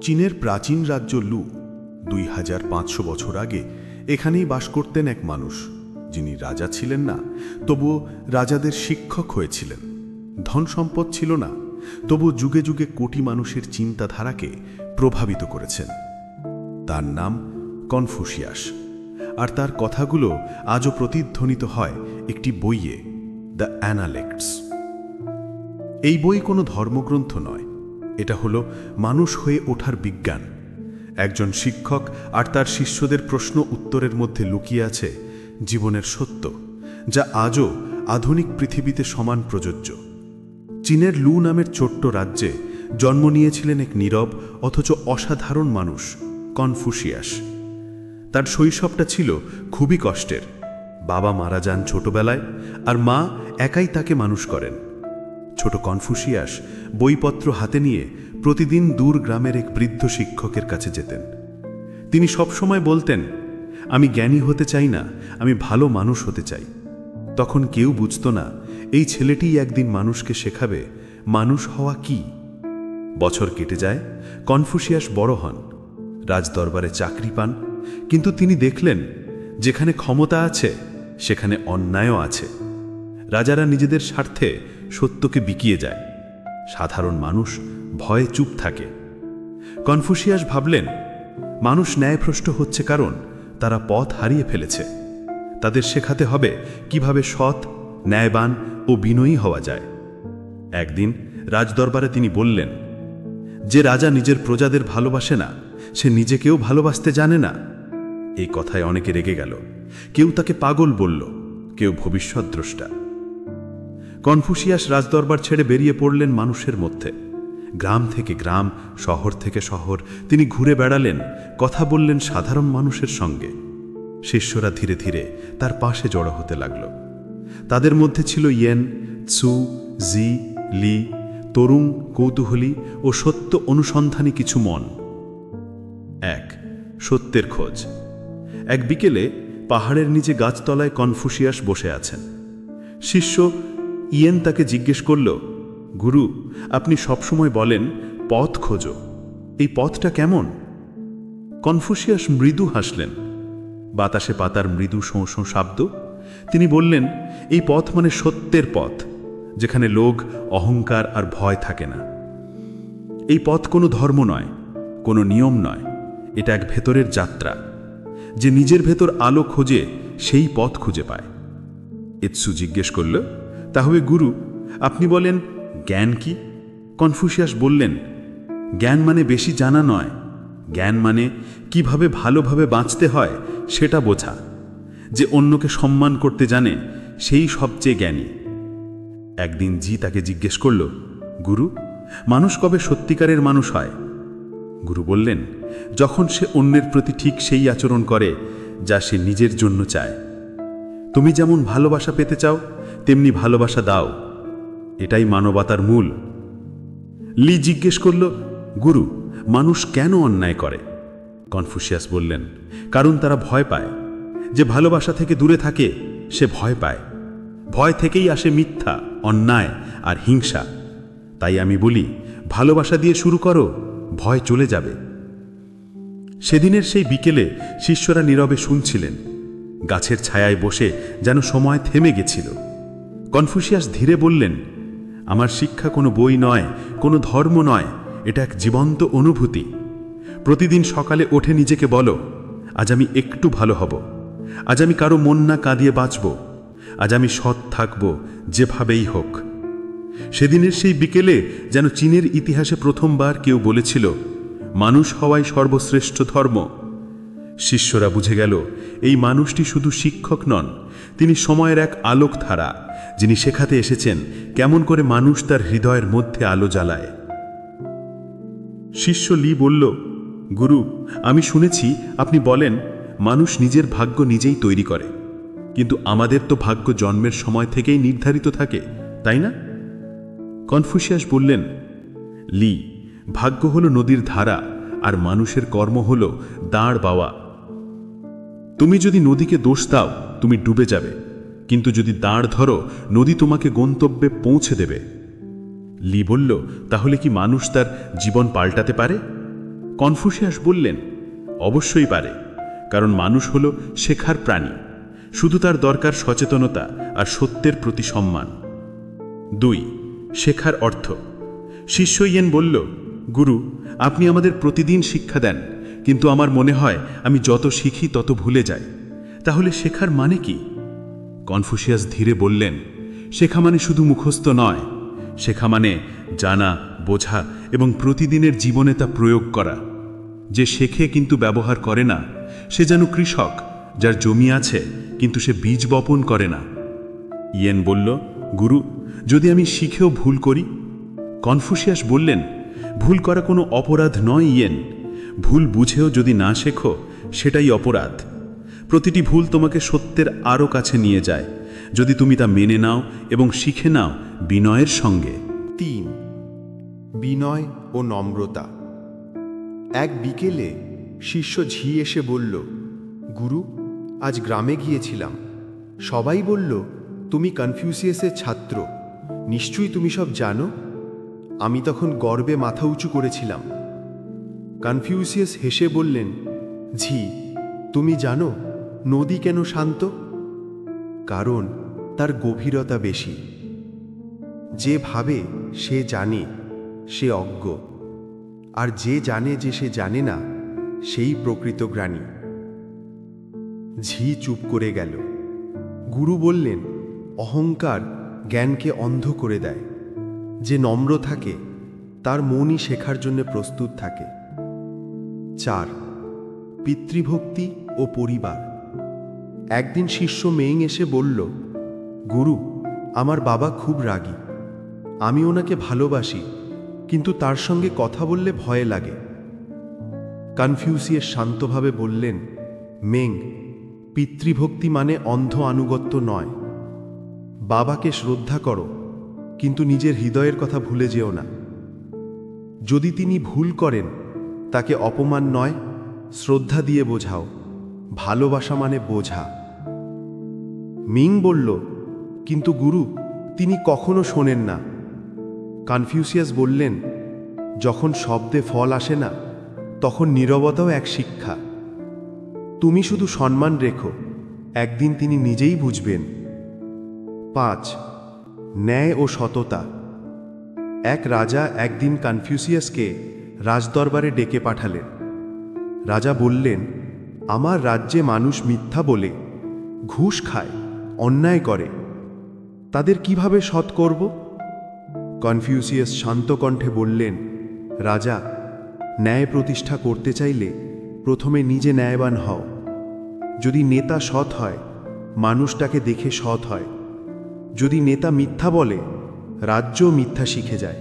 চীনের প্রাচীন রাজ্য লু 2500 বছর আগে এখানেই বাস করতেন এক মানুষ, যিনি রাজা ছিলেন না, তবুও রাজাদের শিক্ষক হয়েছিলেন। ধন সম্পদ ছিল না, তবু যুগে যুগে কোটি মানুষের চিন্তাধারাকে প্রভাবিত করেছেন। তার নাম কনফুসিয়াস, আর তার কথাগুলো আজও প্রতিধ্বনিত হয় একটি বইয়ে, দ্য অ্যানালেক্টস। এই বই কোনো ধর্মগ্রন্থ নয়, এটা হলো মানুষ হয়ে ওঠার বিজ্ঞান। একজন শিক্ষক আর তার শিষ্যদের প্রশ্ন উত্তরের মধ্যে লুকিয়ে আছে জীবনের সত্য, যা আজও আধুনিক পৃথিবীতে সমান প্রযোজ্য। চীনের লু নামের ছোট্ট রাজ্যে জন্ম নিয়েছিলেন এক নীরব অথচ অসাধারণ মানুষ, কনফুসিয়াস। তার শৈশবটা ছিল খুবই কষ্টের। বাবা মারা যান ছোটবেলায়, আর মা একাই তাকে মানুষ করেন। ছোট কনফুসিয়াস বইপত্র হাতে নিয়ে প্রতিদিন দূর গ্রামের এক বৃদ্ধ শিক্ষকের কাছে যেতেন। তিনি সবসময় বলতেন, আমি জ্ঞানী হতে চাই না, আমি ভালো মানুষ হতে চাই। তখন কেউ বুঝত না এই ছেলেটিই একদিন মানুষকে শেখাবে মানুষ হওয়া কি। বছর কেটে যায়, কনফুসিয়াস বড় হন, রাজদরবারে চাকরি পান। কিন্তু তিনি দেখলেন, যেখানে ক্ষমতা আছে সেখানে অন্যায়ও আছে। রাজারা নিজেদের স্বার্থে সত্যকে বিকিয়ে যায়, সাধারণ মানুষ ভয়ে চুপ থাকে। কনফুসিয়াস ভাবলেন, মানুষ ন্যায়ভ্রষ্ট হচ্ছে কারণ তারা পথ হারিয়ে ফেলেছে। তাদের শেখাতে হবে কিভাবে সৎ, ন্যায়বান ও বিনয়ী হওয়া যায়। একদিন রাজদরবারে তিনি বললেন, যে রাজা নিজের প্রজাদের ভালোবাসে না, সে নিজেকেও ভালোবাসতে জানে না। এই কথায় অনেকে রেগে গেল। কেউ তাকে পাগল বলল, কেউ ভবিষ্যৎদ্রষ্টা। কনফুসিয়াস রাজদরবার ছেড়ে বেরিয়ে পড়লেন মানুষের মধ্যে। গ্রাম থেকে গ্রাম, শহর থেকে শহর তিনি ঘুরে বেড়ালেন, কথা বললেন সাধারণ মানুষের সঙ্গে। শিষ্যরা ধীরে ধীরে তার পাশে জড়ো হতে লাগল। তাদের মধ্যে ছিল ইয়েন, সু, জি, লি, তরুণ, কৌতূহলী ও সত্য অনুসন্ধানী কিছু মন। এক, সত্যের খোঁজ। এক বিকেলে পাহাড়ের নিচে গাছতলায় কনফুসিয়াস বসে আছেন। শিষ্য ইয়েন তাকে জিজ্ঞেস করল, গুরু, আপনি সবসময় বলেন পথ খোঁজো, এই পথটা কেমন? কনফুসিয়াস মৃদু হাসলেন। বাতাসে পাতার মৃদু শোঁ শোঁ শব্দ। তিনি বললেন, এই পথ মানে সত্যের পথ, যেখানে লোভ, অহংকার আর ভয় থাকে না। এই পথ কোনো ধর্ম নয়, কোনো নিয়ম নয়, এটা এক ভেতরের যাত্রা। যে নিজের ভেতর আলো খোঁজে সেই পথ খুঁজে পায়। ইৎসু জিজ্ঞেস করল, তাহলে গুরু, আপনি বলেন জ্ঞান কি? কনফুসিয়াস বললেন, জ্ঞান মানে বেশি জানা নয়, জ্ঞান মানে কিভাবে ভালোভাবে বাঁচতে হয় সেটা বোঝা। যে অন্যকে সম্মান করতে জানে সেই সবচেয়ে জ্ঞানী। একদিন জি তাকে জিজ্ঞেস করল, গুরু, মানুষ কবে সত্যিকারের মানুষ হয়? গুরু বললেন, যখন সে অন্যের প্রতি ঠিক সেই আচরণ করে যা সে নিজের জন্য চায়। তুমি যেমন ভালোবাসা পেতে চাও, তেমনি ভালোবাসা দাও, এটাই মানবতার মূল। লি জিজ্ঞেস করল, গুরু, মানুষ কেন অন্যায় করে? কনফুসিয়াস বললেন, কারণ তারা ভয় পায়। যে ভালোবাসা থেকে দূরে থাকে সে ভয় পায়। ভয় থেকেই আসে মিথ্যা, অন্যায় আর হিংসা। তাই আমি বলি, ভালোবাসা দিয়ে শুরু করো, ভয় চলে যাবে। সেদিনের সেই বিকেলে শিষ্যরা নীরবে শুনছিলেন। গাছের ছায়ায় বসে যেন সময় থেমে গেছিল। কনফুসিয়াস ধীরে বললেন, আমার শিক্ষা কোনো বই নয়, কোনো ধর্ম নয়, এটা এক জীবন্ত অনুভূতি। প্রতিদিন সকালে ওঠে নিজেকে বলো, আজ আমি একটু ভালো হব, আজ আমি কারো মন না কাঁদিয়ে বাঁচব, আজ আমি সৎ থাকব, যেভাবেই হোক। সেদিনের সেই বিকেলে যেন চীনের ইতিহাসে প্রথমবার কেউ বলেছিল, মানুষ হওয়াই সর্বশ্রেষ্ঠ ধর্ম। শিষ্যরা বুঝে গেল, এই মানুষটি শুধু শিক্ষক নন, তিনি সময়ের এক আলোক ধারা, যিনি শেখাতে এসেছেন কেমন করে মানুষ তার হৃদয়ের মধ্যে আলো জ্বালায়। শিষ্য লি বলল, গুরু, আমি শুনেছি আপনি বলেন মানুষ নিজের ভাগ্য নিজেই তৈরি করে, কিন্তু আমাদের তো ভাগ্য জন্মের সময় থেকেই নির্ধারিত থাকে, তাই না? কনফুসিয়াস বললেন, লি, ভাগ্য হলো নদীর ধারা, আর মানুষের কর্ম হলো দাঁড় বাওয়া। তুমি যদি নদীকে দোষ দাও, তুমি ডুবে যাবে, কিন্তু যদি দাঁড় ধরো, নদী তোমাকে গন্তব্যে পৌঁছে দেবে। লি বলল, তাহলে কি মানুষ তার জীবন পাল্টাতে পারে? কনফুসিয়াস বললেন, অবশ্যই পারে, কারণ মানুষ হল শেখার প্রাণী, শুধু তার দরকার সচেতনতা আর সত্যের প্রতি সম্মান। 2. শেখার অর্থ। শিষ্য ইয়েন বলল, গুরু, আপনি আমাদের প্রতিদিন শিক্ষা দেন, কিন্তু আমার মনে হয় আমি যত শিখি তত ভুলে যাই। তাহলে শেখার মানে কি? কনফুসিয়াস ধীরে বললেন, শেখা মানে শুধু মুখস্থ নয়, শেখা মানে জানা, বোঝা এবং প্রতিদিনের জীবনে তা প্রয়োগ করা। যে শেখে কিন্তু ব্যবহার করে না, সে যেন কৃষক যার জমি আছে কিন্তু সে বীজ বপন করে না। ইয়েন বলল, গুরু, যদি আমি শিখেও ভুল করি? কনফুসিয়াস বললেন, ভুল করা কোনো অপরাধ নয় ইয়েন, ভুল বুঝেও যদি না শেখো সেটাই অপরাধ। প্রতিটি ভুল তোমাকে সত্যের আরও কাছে নিয়ে যায়, যদি তুমি তা মেনে নাও এবং শিখে নাও বিনয়ের সঙ্গে। 3. বিনয় ও নম্রতা। এক বিকেলে শিষ্য ঝি এসে বলল, গুরু, আজ গ্রামে গিয়েছিলাম, সবাই বলল তুমি কনফুসিয়াসের ছাত্র, নিশ্চয়ই তুমি সব জানো। আমি তখন গর্বে মাথা উঁচু করেছিলাম। কনফুসিয়াস হেসে বললেন, ঝি, তুমি জানো নদী কেন শান্ত? কারণ তার গভীরতা বেশি। যে ভাবে সে জানে সে অজ্ঞ, আর যে জানে যে সে জানে না সেই প্রকৃত জ্ঞানী। ঝি চুপ করে গেল। গুরু বললেন, অহংকার জ্ঞানকে অন্ধ করে দেয়। যে নম্র থাকে তার মনই শেখার জন্য প্রস্তুত থাকে। 4. পিতৃভক্তি ও পরিবার। একদিন শিষ্য মেং এসে বলল, গুরু, আমার বাবা খুব রাগী, আমি ওনাকে ভালোবাসি, কিন্তু তার সঙ্গে কথা বললে ভয় লাগে। কনফুসিয়াস শান্তভাবে বললেন, মেং, পিতৃভক্তি মানে অন্ধ আনুগত্য নয়। বাবাকে শ্রদ্ধা করো, কিন্তু নিজের হৃদয়ের কথা ভুলে যেও না। যদি তিনি ভুল করেন তাকে অপমান নয়, শ্রদ্ধা দিয়ে বোঝাও। ভালোবাসা মানে বোঝা। মিং বলল, কিন্তু গুরু, তিনি কখনো শোনেন না। কনফুসিয়াস বললেন, যখন শব্দে ফল আসে না তখন নীরবতাও এক শিক্ষা। তুমি শুধু সম্মান রেখো, একদিন তিনি নিজেই বুঝবেন। 5. ন্যায় ও সততা। এক রাজা একদিন কনফুসিয়াসকে রাজদরবারে ডেকে পাঠালেন। রাজা বললেন, আমার রাজ্যে মানুষ মিথ্যা বলে, ঘুষ খায়, অন্যায় করে, তাদের কিভাবে সৎ করব? কনফুসিয়াস শান্ত কণ্ঠে বললেন, রাজা, ন্যায় প্রতিষ্ঠা করতে চাইলে প্রথমে নিজে ন্যায়বান হও। যদি নেতা সৎ হয়, মানুষ তাকে দেখে সৎ হয়। যদি নেতা মিথ্যা বলে, রাজ্যও মিথ্যা শিখে যায়।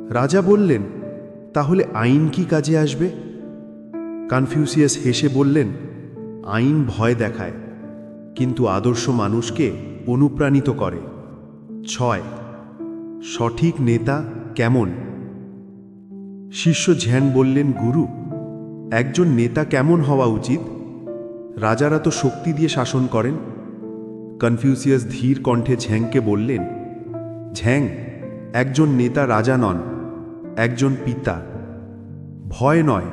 রাজা বললেন, তাহলে আইন কি কাজে আসবে? কনফুসিয়াস হেসে বললেন, আইন ভয় দেখায়, কিন্তু আদর্শ মানুষকে অনুপ্রাণিত করে। 6. সঠিক নেতা কেমন? শিষ্য ঝ্যান বললেন, গুরু, একজন নেতা কেমন হওয়া উচিত? রাজারা তো শক্তি দিয়ে শাসন করেন। কনফুসিয়াস ধীর কণ্ঠে ঝ্যাংকে বললেন, ঝ্যাং, একজন নেতা রাজা নন, একজন পিতা। ভয় নয়,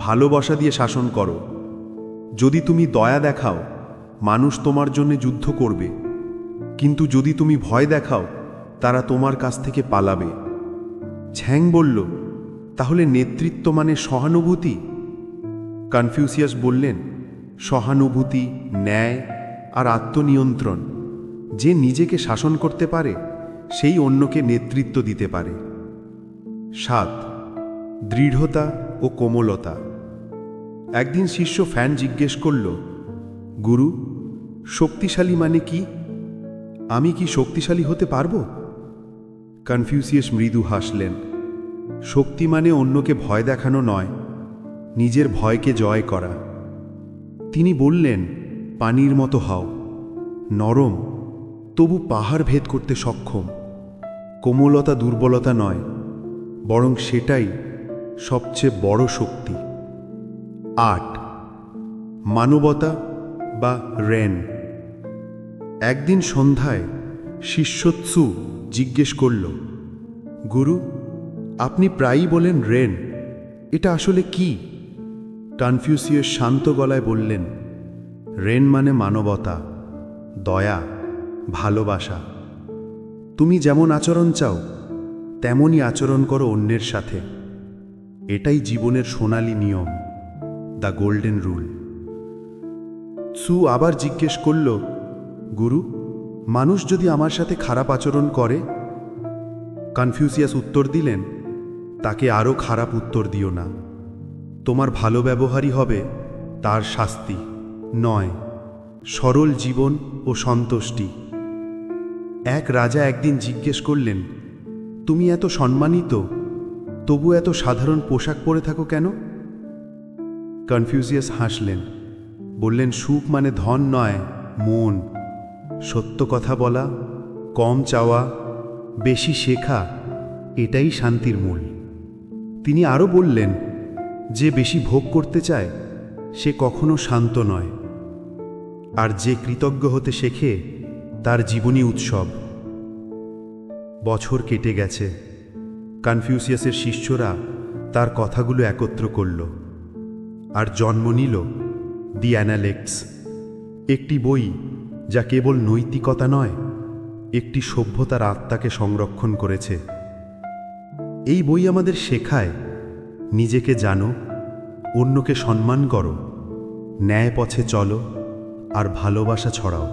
ভালোবাসা দিয়ে শাসন করো। যদি তুমি দয়া দেখাও, মানুষ তোমার জন্য যুদ্ধ করবে, কিন্তু যদি তুমি ভয় দেখাও, তারা তোমার কাছ থেকে পালাবে। ঝ্যাং বলল, তাহলে নেতৃত্ব মানে সহানুভূতি? কনফুসিয়াস বললেন, সহানুভূতি, ন্যায় আর আত্মনিয়ন্ত্রণ। যে নিজেকে শাসন করতে পারে সেই অন্যকে নেতৃত্ব দিতে পারে। 7. দৃঢ়তা ও কোমলতা। একদিন শিষ্য ফ্যান জিজ্ঞেস করল, গুরু, শক্তিশালী মানে কি? আমি কি শক্তিশালী হতে পারবো? কনফুসিয়াস মৃদু হাসলেন, শক্তি মানে অন্যকে ভয় দেখানো নয়, নিজের ভয়কে জয় করা। তিনি বললেন, পানির মতো হও, নরম তবু পাহাড় ভেদ করতে সক্ষম। কোমলতা দুর্বলতা নয়, বরং সেটাই সবচেয়ে বড় শক্তি। 8. মানবতা বা রেন। একদিন সন্ধ্যায় শিষ্যৎসু জিজ্ঞেস করল, গুরু, আপনি প্রায়ই বলেন রেন, এটা আসলে কি? কনফিউসিয়াস শান্ত গলায় বললেন, রেন মানে মানবতা, দয়া, ভালোবাসা। তুমি যেমন আচরণ চাও তেমনই আচরণ করো অন্যের সাথে। এটাই জীবনের সোনালী নিয়ম, দ্য গোল্ডেন রুল। সু আবার জিজ্ঞেস করল, গুরু, মানুষ যদি আমার সাথে খারাপ আচরণ করে? কনফিউসিয়াস উত্তর দিলেন, তাকে আরও খারাপ উত্তর দিও না। তোমার ভালো ব্যবহারই হবে তার শাস্তি, নয় সরল জীবন ও সন্তুষ্টি। এক রাজা একদিন জিজ্ঞেস করলেন, তুমি এত সম্মানিত, তবু এত সাধারণ পোশাক পরে থাকো কেন? কনফিউসিয়াস হাসলেন, বললেন, সুখ মানে ধন নয়, মন। সত্য কথা বলা, কম চাওয়া, বেশি শেখা, এটাই শান্তির মূল। তিনি আরও বললেন, যে বেশি ভোগ করতে চায় সে কখনো শান্ত নয়, আর যে কৃতজ্ঞ হতে শেখে তার জীবনই উৎসব। বছর কেটে গেছে। কনফিউসিয়াসের শিষ্যরা তার কথাগুলো একত্র করল আর জন্ম নিল দি অ্যানালেক্টস, একটি বই যা কেবল নৈতিকতা নয়, একটি সভ্যতার আত্মাকে সংরক্ষণ করেছে। এই বই আমাদের শেখায়, নিজেকে জানো, অন্যকে সম্মান করো, ন্যায় পথে চলো, আর ভালোবাসা ছড়াও।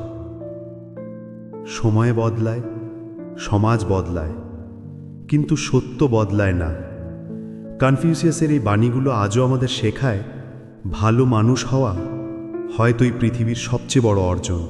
সময় বদলায়, সমাজ বদলায়, কিন্তু সত্য বদলায় না। কনফিউসিয়াসের এই বাণীগুলো আজও আমাদের শেখায়, ভালো মানুষ হওয়া হয়তো এই পৃথিবীর সবচেয়ে বড় অর্জন।